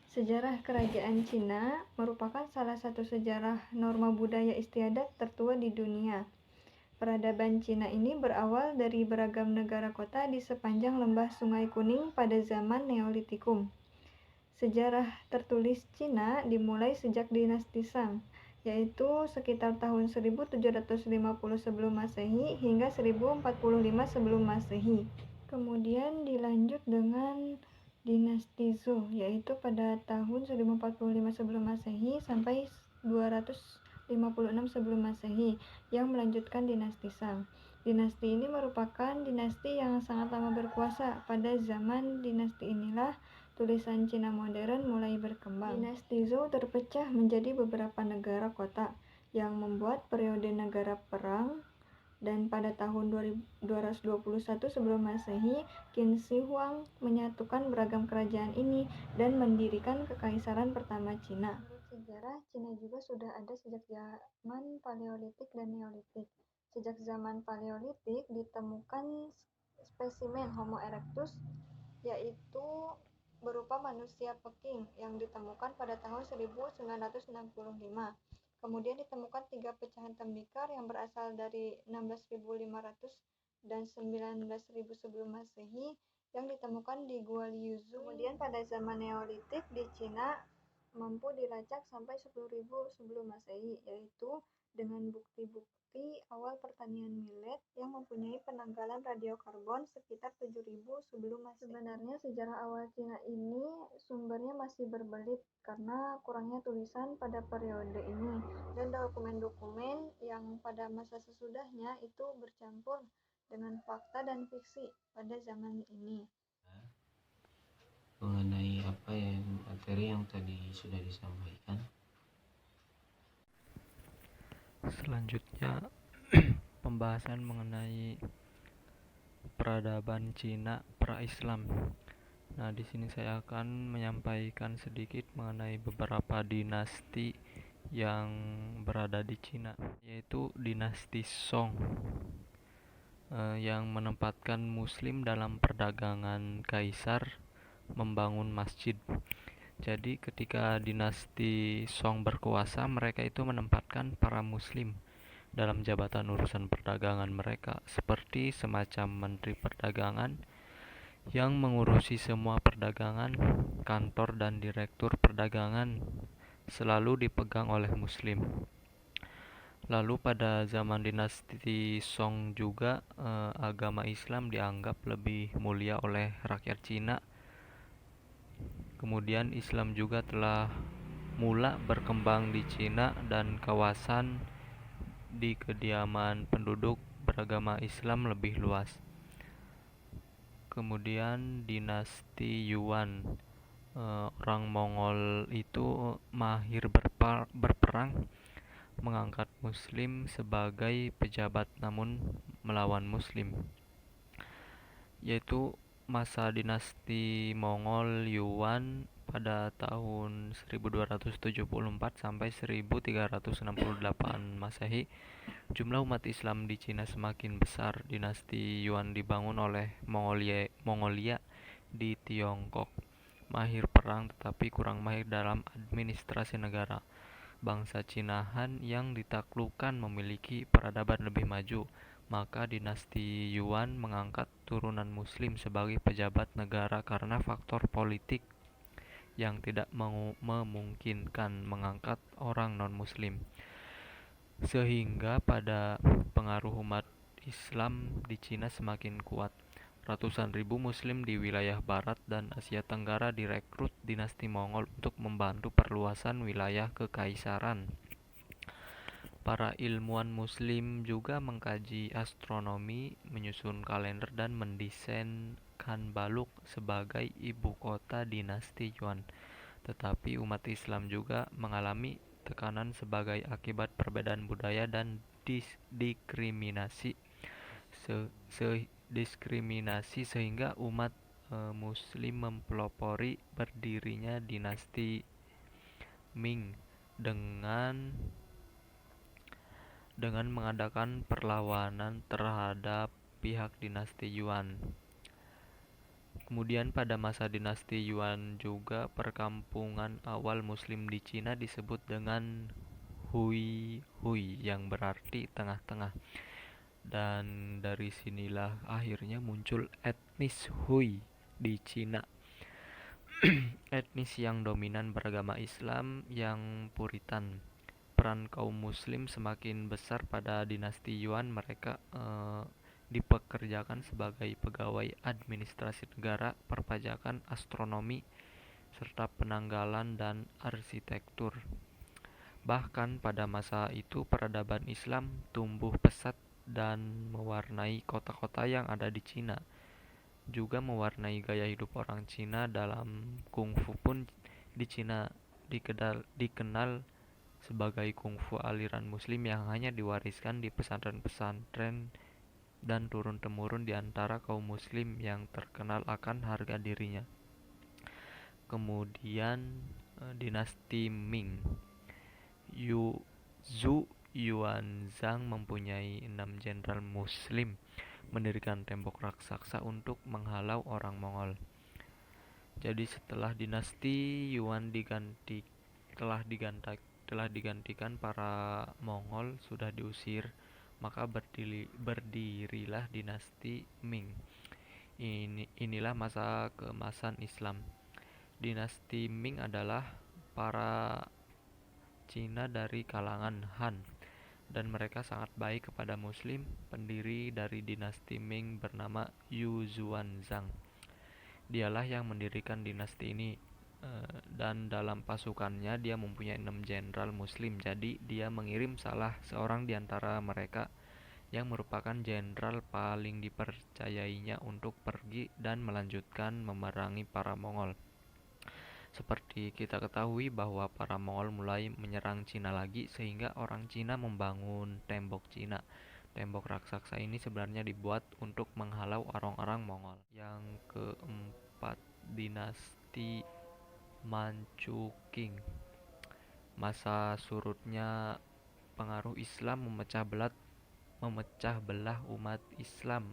Sejarah Kerajaan Cina merupakan salah satu sejarah norma budaya istiadat tertua di dunia. Peradaban Cina ini berawal dari beragam negara kota di sepanjang lembah Sungai Kuning pada zaman Neolitikum. Sejarah tertulis Cina dimulai sejak dinasti Shang, yaitu sekitar tahun 1750 sebelum Masehi hingga 1045 sebelum Masehi. Kemudian dilanjut dengan dinasti Zhou, yaitu pada tahun 1045 sebelum Masehi sampai 256 sebelum Masehi, yang melanjutkan dinasti Shang. Dinasti ini merupakan dinasti yang sangat lama berkuasa. Pada zaman dinasti inilah tulisan Cina modern mulai berkembang. Dinasti Zhou terpecah menjadi beberapa negara kota yang membuat periode negara perang, dan pada tahun 221 sebelum Masehi, Qin Shi Huang menyatukan beragam kerajaan ini dan mendirikan kekaisaran pertama Cina. Menurut sejarah, Cina juga sudah ada sejak zaman Paleolitik dan Neolitik. Sejak zaman Paleolitik ditemukan spesimen Homo erectus, yaitu berupa manusia Peking yang ditemukan pada tahun 1965. Kemudian ditemukan 3 pecahan tembikar yang berasal dari 16.500 dan 19.000 sebelum Masehi yang ditemukan di Gua Liuzhou. Kemudian pada zaman Neolitik di Cina mampu dilacak sampai 10.000 sebelum Masehi, yaitu dengan bukti-bukti awal pertanian millet yang mempunyai penanggalan radiokarbon sekitar 7.000 sebelum Masehi. Sebenarnya sejarah awal Cina ini sumbernya masih berbelit karena kurangnya tulisan pada periode ini, dan dokumen-dokumen yang pada masa sesudahnya itu bercampur dengan fakta dan fiksi pada zaman ini. Mengenai apa yang materi yang tadi sudah disampaikan, selanjutnya pembahasan mengenai peradaban Cina pra-Islam. Nah, di sini saya akan menyampaikan sedikit mengenai beberapa dinasti yang berada di Cina, yaitu dinasti Song, yang menempatkan Muslim dalam perdagangan kaisar, membangun masjid. Jadi ketika dinasti Song berkuasa, mereka itu menempatkan para Muslim dalam jabatan urusan perdagangan mereka, seperti semacam menteri perdagangan yang mengurusi semua perdagangan. Kantor dan direktur perdagangan selalu dipegang oleh Muslim. Lalu pada zaman dinasti Song juga agama Islam dianggap lebih mulia oleh rakyat Cina. Kemudian Islam juga telah mula berkembang di Cina dan kawasan di kediaman penduduk beragama Islam lebih luas. Kemudian dinasti Yuan, orang Mongol itu mahir berperang, mengangkat Muslim sebagai pejabat namun melawan Muslim, yaitu masa dinasti Mongol Yuan pada tahun 1274 sampai 1368 Masehi. Jumlah umat Islam di Cina semakin besar. Dinasti Yuan dibangun oleh Mongolia di Tiongkok. Mahir perang tetapi kurang mahir dalam administrasi negara. Bangsa Cina Han yang ditaklukkan memiliki peradaban lebih maju, maka dinasti Yuan mengangkat turunan Muslim sebagai pejabat negara karena faktor politik yang tidak memungkinkan mengangkat orang non-Muslim. Sehingga pada pengaruh umat Islam di Cina semakin kuat. Ratusan ribu Muslim di wilayah Barat dan Asia Tenggara direkrut dinasti Mongol untuk membantu perluasan wilayah kekaisaran. Para ilmuwan Muslim juga mengkaji astronomi, menyusun kalender, dan mendesain Khanbaluk sebagai ibu kota dinasti Yuan. Tetapi umat Islam juga mengalami tekanan sebagai akibat perbedaan budaya dan diskriminasi sehingga umat Muslim mempelopori berdirinya dinasti Ming dengan mengadakan perlawanan terhadap pihak dinasti Yuan. Kemudian pada masa dinasti Yuan juga perkampungan awal Muslim di Cina disebut dengan Hui Hui yang berarti tengah-tengah. Dan dari sinilah akhirnya muncul etnis Hui di Cina. Etnis yang dominan beragama Islam yang Puritan. Peran kaum muslim semakin besar pada dinasti Yuan. Mereka dipekerjakan sebagai pegawai administrasi negara, perpajakan, astronomi, serta penanggalan dan arsitektur. Bahkan pada masa itu peradaban Islam tumbuh pesat dan mewarnai kota-kota yang ada di Cina. Juga mewarnai gaya hidup orang Cina. Dalam kungfu pun di Cina dikenal sebagai kungfu aliran muslim yang hanya diwariskan di pesantren-pesantren dan turun-temurun di antara kaum muslim yang terkenal akan harga dirinya. Kemudian dinasti Ming. Zhu Yuanzhang mempunyai 6 jenderal muslim, mendirikan tembok raksasa untuk menghalau orang Mongol. Jadi setelah dinasti Yuan telah digantikan para Mongol sudah diusir, maka berdirilah dinasti Ming. Inilah masa keemasan Islam. Dinasti Ming adalah para Cina dari kalangan Han, dan mereka sangat baik kepada Muslim. Pendiri dari dinasti Ming bernama Yu Zuanzang. Dialah yang mendirikan dinasti ini, dan dalam pasukannya dia mempunyai 6 jenderal Muslim. Jadi dia mengirim salah seorang di antara mereka yang merupakan jenderal paling dipercayainya untuk pergi dan melanjutkan memerangi para Mongol. Seperti kita ketahui bahwa para Mongol mulai menyerang Cina lagi, sehingga orang Cina membangun tembok Cina. Tembok raksasa ini sebenarnya dibuat untuk menghalau orang-orang Mongol. Yang keempat, dinasti Manchukuo. Masa surutnya pengaruh Islam memecah belah umat Islam.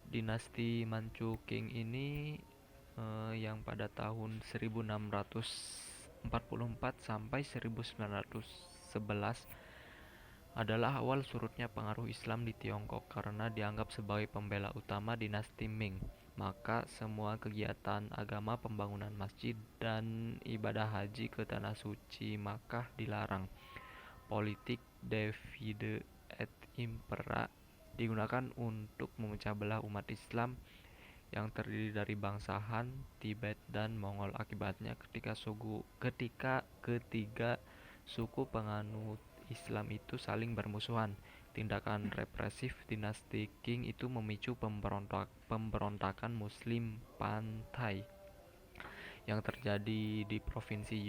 Dinasti Manchukuo ini yang pada tahun 1644 sampai 1911 adalah awal surutnya pengaruh Islam di Tiongkok. Karena dianggap sebagai pembela utama dinasti Ming, maka semua kegiatan agama, pembangunan masjid, dan ibadah haji ke Tanah Suci Makkah dilarang. Politik divide et impera digunakan untuk memecah belah umat Islam yang terdiri dari bangsa Han, Tibet, dan Mongol. Akibatnya ketika ketiga suku penganut Islam itu saling bermusuhan, tindakan represif dinasti Qing itu memicu pemberontakan Muslim Pantai yang terjadi di Provinsi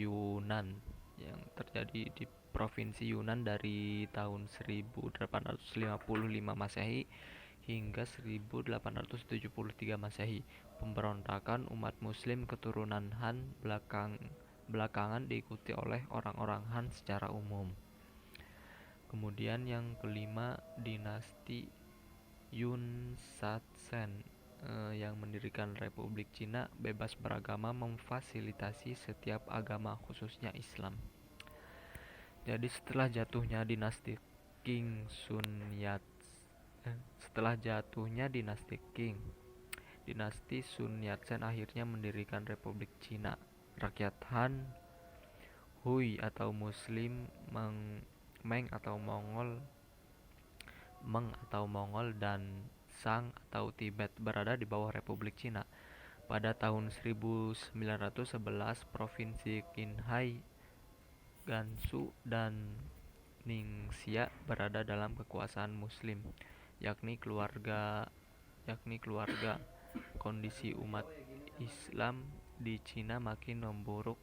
Yunnan dari tahun 1855 Masehi hingga 1873 Masehi. Pemberontakan umat Muslim keturunan Han belakangan diikuti oleh orang-orang Han secara umum. Kemudian yang kelima, dinasti Yun Shan yang mendirikan Republik Cina bebas beragama, memfasilitasi setiap agama khususnya Islam. Jadi setelah jatuhnya dinasti Qing, dinasti Sun Yat-sen akhirnya mendirikan Republik Cina. Rakyat Han, Hui atau Muslim, Meng atau Mongol, dan Shang atau Tibet berada di bawah Republik Cina. Pada tahun 1911, Provinsi Qinghai, Gansu, dan Ningxia berada dalam kekuasaan Muslim, yakni keluarga. Kondisi umat Islam di Cina makin memburuk.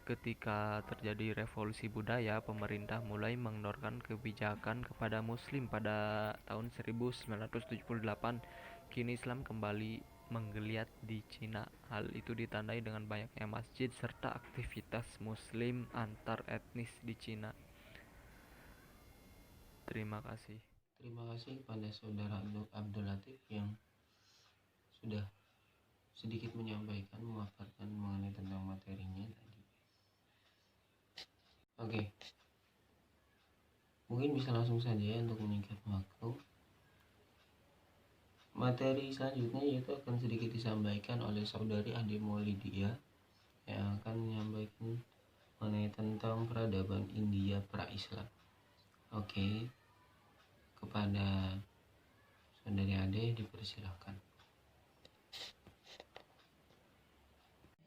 Ketika terjadi revolusi budaya, pemerintah mulai mengendorkan kebijakan kepada Muslim. Pada tahun 1978, kini Islam kembali menggeliat di Cina. Hal itu ditandai dengan banyaknya masjid serta aktivitas Muslim antar etnis di Cina. Terima kasih. Terima kasih kepada Saudara Abdul Latif yang sudah sedikit menyampaikan, memaparkan mengenai tentang materinya tadi. Oke, mungkin bisa langsung saja untuk menyingkat waktu. Materi selanjutnya yaitu akan sedikit disampaikan oleh saudari Ade Maulidia yang akan menyampaikan mengenai tentang peradaban India pra-Islam. Oke, kepada saudari Ade dipersilahkan.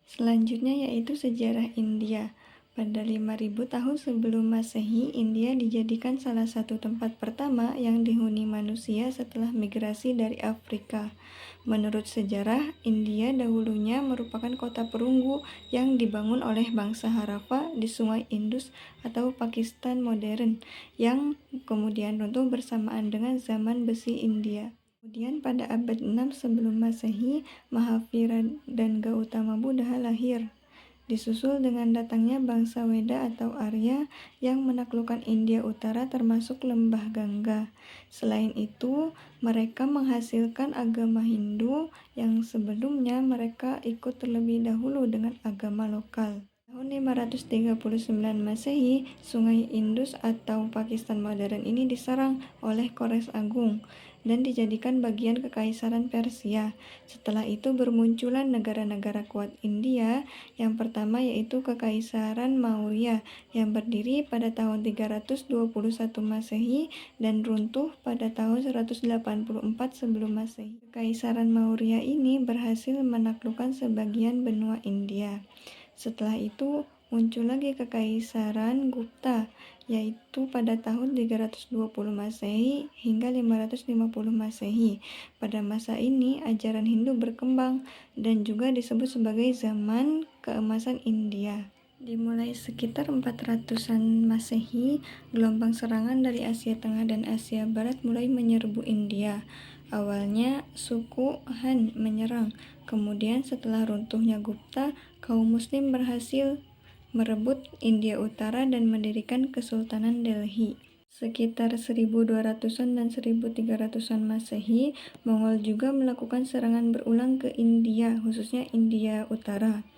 Selanjutnya yaitu sejarah India. Pada 5000 tahun sebelum Masehi, India dijadikan salah satu tempat pertama yang dihuni manusia setelah migrasi dari Afrika. Menurut sejarah, India dahulunya merupakan kota perunggu yang dibangun oleh bangsa Harappa di Sungai Indus atau Pakistan modern, yang kemudian runtuh bersamaan dengan zaman besi India. Kemudian pada abad 6 sebelum Masehi, Mahavira dan Gautama Buddha lahir. Disusul dengan datangnya bangsa Weda atau Arya yang menaklukkan India Utara termasuk lembah Gangga. Selain itu, mereka menghasilkan agama Hindu yang sebelumnya mereka ikut terlebih dahulu dengan agama lokal. Tahun 539 Masehi, Sungai Indus atau Pakistan modern ini diserang oleh Kores Agung dan dijadikan bagian Kekaisaran Persia. Setelah itu bermunculan negara-negara kuat India. Yang pertama yaitu Kekaisaran Maurya yang berdiri pada tahun 321 Masehi dan runtuh pada tahun 184 sebelum Masehi. Kekaisaran Maurya ini berhasil menaklukkan sebagian benua India. Setelah itu muncul lagi Kekaisaran Gupta, yaitu pada tahun 320 Masehi hingga 550 Masehi. Pada masa ini ajaran Hindu berkembang dan juga disebut sebagai zaman keemasan India. Dimulai sekitar 400-an Masehi, gelombang serangan dari Asia Tengah dan Asia Barat mulai menyerbu India. Awalnya suku Han menyerang, kemudian setelah runtuhnya Gupta, kaum muslim berhasil merebut India Utara dan mendirikan Kesultanan Delhi. Sekitar 1200-an dan 1300-an Masehi, Mongol juga melakukan serangan berulang ke India, khususnya India Utara.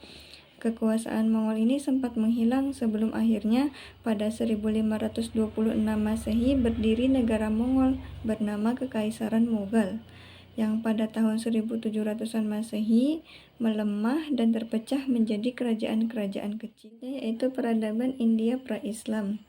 Kekuasaan Mongol ini sempat menghilang sebelum akhirnya pada 1526 Masehi berdiri negara Mongol bernama Kekaisaran Mughal, yang pada tahun 1700-an Masehi melemah dan terpecah menjadi kerajaan-kerajaan kecil, yaitu peradaban India pra-Islam.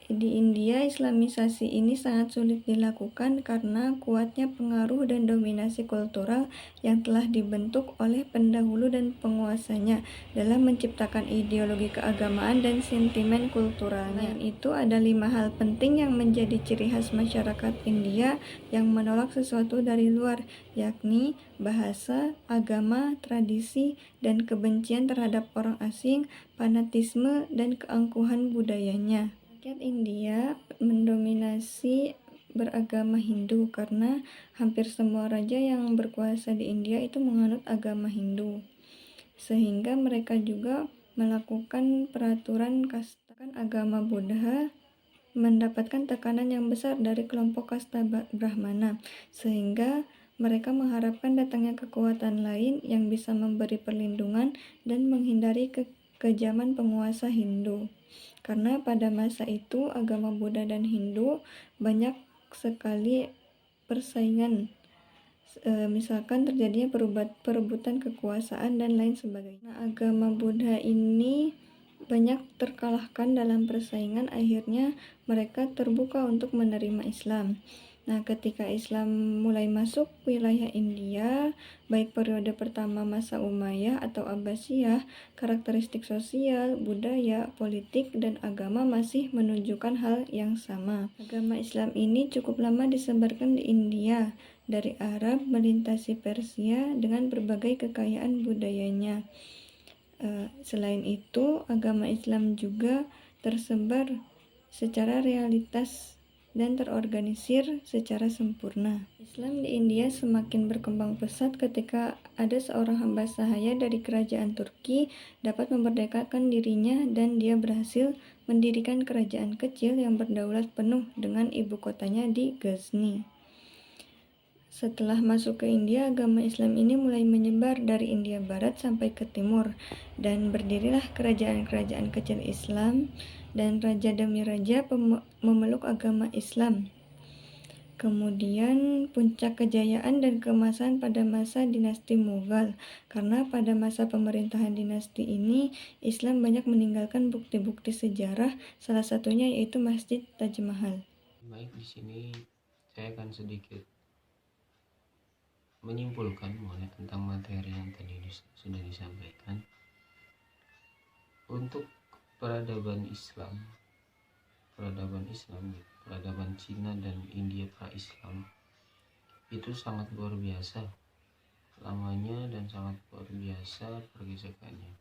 Di India, Islamisasi ini sangat sulit dilakukan karena kuatnya pengaruh dan dominasi kultural yang telah dibentuk oleh pendahulu dan penguasanya dalam menciptakan ideologi keagamaan dan sentimen kulturalnya. Selain itu, ada 5 hal penting yang menjadi ciri khas masyarakat India yang menolak sesuatu dari luar, yakni bahasa, agama, tradisi, dan kebencian terhadap orang asing, fanatisme, dan keangkuhan budayanya. Rakyat India mendominasi beragama Hindu karena hampir semua raja yang berkuasa di India itu menganut agama Hindu, sehingga mereka juga melakukan peraturan kasta. Agama Buddha mendapatkan tekanan yang besar dari kelompok kasta Brahmana, sehingga mereka mengharapkan datangnya kekuatan lain yang bisa memberi perlindungan dan menghindari kekejaman penguasa Hindu. Karena pada masa itu agama Buddha dan Hindu banyak sekali persaingan, misalkan terjadinya perebutan kekuasaan dan lain sebagainya. Agama Buddha ini banyak terkalahkan dalam persaingan, akhirnya mereka terbuka untuk menerima Islam. Nah, ketika Islam mulai masuk wilayah India, baik periode pertama masa Umayyah atau Abbasiyah, karakteristik sosial, budaya, politik, dan agama masih menunjukkan hal yang sama. Agama Islam ini cukup lama disebarkan di India, dari Arab melintasi Persia dengan berbagai kekayaan budayanya. Selain itu, agama Islam juga tersebar secara realitas dan terorganisir secara sempurna. Islam di India semakin berkembang pesat ketika ada seorang hamba sahaya dari kerajaan Turki dapat memerdekakan dirinya dan dia berhasil mendirikan kerajaan kecil yang berdaulat penuh dengan ibu kotanya di Ghazni. Setelah masuk ke India, agama Islam ini mulai menyebar dari India Barat sampai ke timur, dan berdirilah kerajaan-kerajaan kecil Islam, dan raja demi raja memeluk agama Islam. Kemudian puncak kejayaan dan keemasan pada masa dinasti Mughal, karena pada masa pemerintahan dinasti ini Islam banyak meninggalkan bukti-bukti sejarah, salah satunya yaitu Masjid Taj Mahal. Baik, di sini saya akan sedikit menyimpulkan mengenai tentang materi yang tadi sudah disampaikan. Untuk peradaban Islam, peradaban Cina dan India pra-Islam itu sangat luar biasa lamanya dan sangat luar biasa pergesekannya,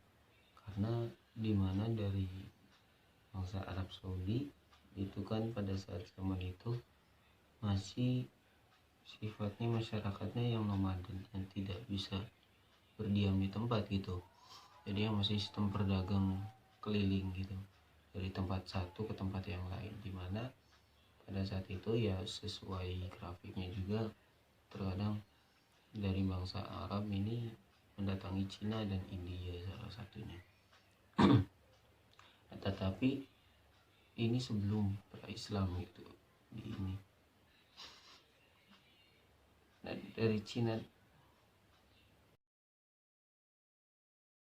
karena dimana dari bangsa Arab Saudi itu kan pada saat zaman itu masih sifatnya masyarakatnya yang nomaden, yang tidak bisa berdiam di tempat gitu. Jadi yang masih sistem berdagang keliling gitu, dari tempat satu ke tempat yang lain, dimana pada saat itu ya sesuai grafiknya juga terkadang dari bangsa Arab ini mendatangi Cina dan India salah satunya. Tetapi ini sebelum pra-Islam gitu di ini. Nah, dari Cina